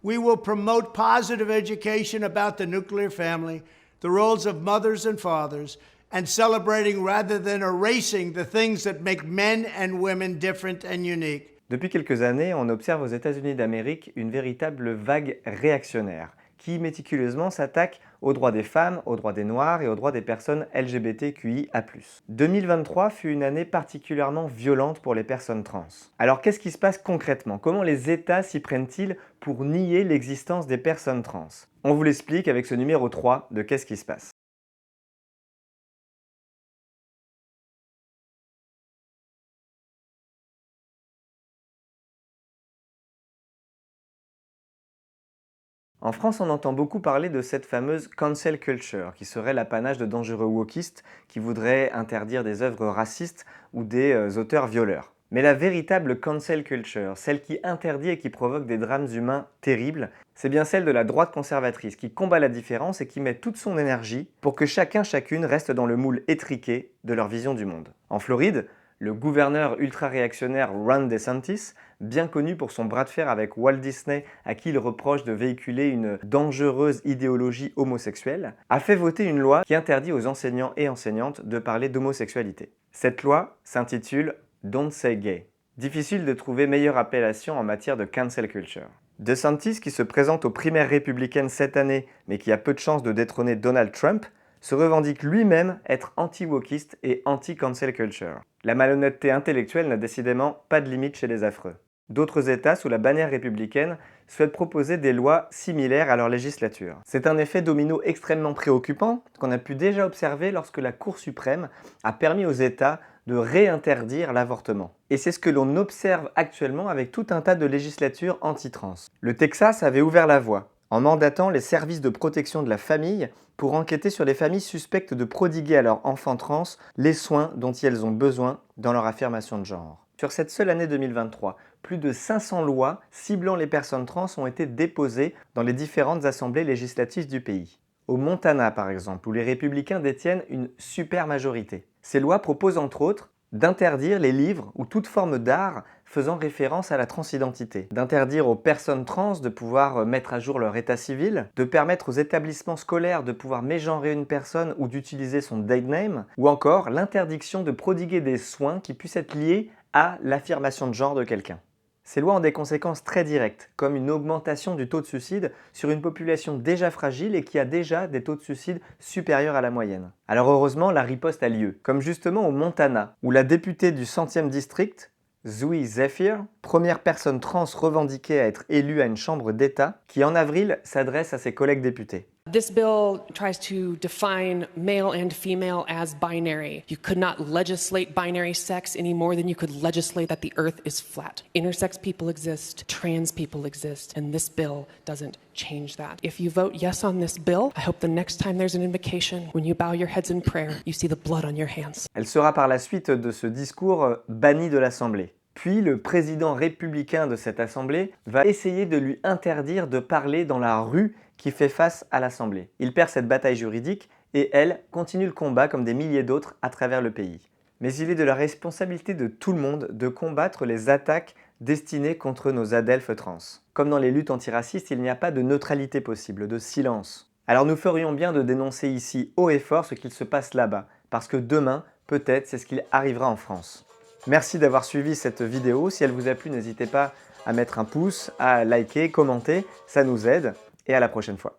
We will promote positive education about the nuclear family, the roles of mothers and fathers, and celebrating rather than erasing the things that make men and women different and unique. Depuis quelques années, on observe aux États-Unis d'Amérique une véritable vague réactionnaire qui méticuleusement s'attaque aux droits des femmes, aux droits des Noirs et aux droits des personnes LGBTQIA+. 2023 fut une année particulièrement violente pour les personnes trans. Alors qu'est-ce qui se passe concrètement? Comment les États s'y prennent-ils pour nier l'existence des personnes trans? On vous l'explique avec ce numéro 3 de Qu'est-ce qui se passe? En France, on entend beaucoup parler de cette fameuse cancel culture, qui serait l'apanage de dangereux wokistes qui voudraient interdire des œuvres racistes ou des auteurs violeurs. Mais la véritable cancel culture, celle qui interdit et qui provoque des drames humains terribles, c'est bien celle de la droite conservatrice qui combat la différence et qui met toute son énergie pour que chacune reste dans le moule étriqué de leur vision du monde. En Floride, le gouverneur ultra-réactionnaire Ron DeSantis, bien connu pour son bras de fer avec Walt Disney, à qui il reproche de véhiculer une dangereuse idéologie homosexuelle, a fait voter une loi qui interdit aux enseignants et enseignantes de parler d'homosexualité. Cette loi s'intitule Don't Say Gay. Difficile de trouver meilleure appellation en matière de cancel culture. DeSantis, qui se présente aux primaires républicaines cette année, mais qui a peu de chances de détrôner Donald Trump, se revendique lui-même être anti-wokiste et anti-cancel culture. La malhonnêteté intellectuelle n'a décidément pas de limite chez les affreux. D'autres États, sous la bannière républicaine, souhaitent proposer des lois similaires à leur législature. C'est un effet domino extrêmement préoccupant qu'on a pu déjà observer lorsque la Cour suprême a permis aux États de réinterdire l'avortement. Et c'est ce que l'on observe actuellement avec tout un tas de législatures anti-trans. Le Texas avait ouvert la voie en mandatant les services de protection de la famille pour enquêter sur les familles suspectes de prodiguer à leurs enfants trans les soins dont elles ont besoin dans leur affirmation de genre. Sur cette seule année 2023, plus de 500 lois ciblant les personnes trans ont été déposées dans les différentes assemblées législatives du pays. Au Montana par exemple, où les républicains détiennent une super majorité. Ces lois proposent entre autres d'interdire les livres ou toute forme d'art faisant référence à la transidentité, d'interdire aux personnes trans de pouvoir mettre à jour leur état civil, de permettre aux établissements scolaires de pouvoir mégenrer une personne ou d'utiliser son date name, ou encore l'interdiction de prodiguer des soins qui puissent être liés à l'affirmation de genre de quelqu'un. Ces lois ont des conséquences très directes, comme une augmentation du taux de suicide sur une population déjà fragile et qui a déjà des taux de suicide supérieurs à la moyenne. Alors heureusement, la riposte a lieu, comme justement au Montana, où la députée du 100e district, Zooey Zephyr, première personne trans revendiquée à être élue à une chambre d'État, qui en avril s'adresse à ses collègues députés. This bill tries to define male and female as binary. You could not legislate binary sex any more than you could legislate that the earth is flat. Intersex people exist, trans people exist, and this bill doesn't change that. If you vote yes on this bill, I hope the next time there's an invocation, when you bow your heads in prayer, you see the blood on your hands. Elle sera par la suite de ce discours bannie de l'Assemblée. Puis le président républicain de cette assemblée va essayer de lui interdire de parler dans la rue qui fait face à l'Assemblée. Il perd cette bataille juridique et elle continue le combat comme des milliers d'autres à travers le pays. Mais il est de la responsabilité de tout le monde de combattre les attaques destinées contre nos adelphes trans. Comme dans les luttes antiracistes, il n'y a pas de neutralité possible, de silence. Alors nous ferions bien de dénoncer ici haut et fort ce qu'il se passe là-bas, parce que demain, peut-être, c'est ce qu'il arrivera en France. Merci d'avoir suivi cette vidéo. Si elle vous a plu, n'hésitez pas à mettre un pouce, à liker, commenter, ça nous aide. Et à la prochaine fois.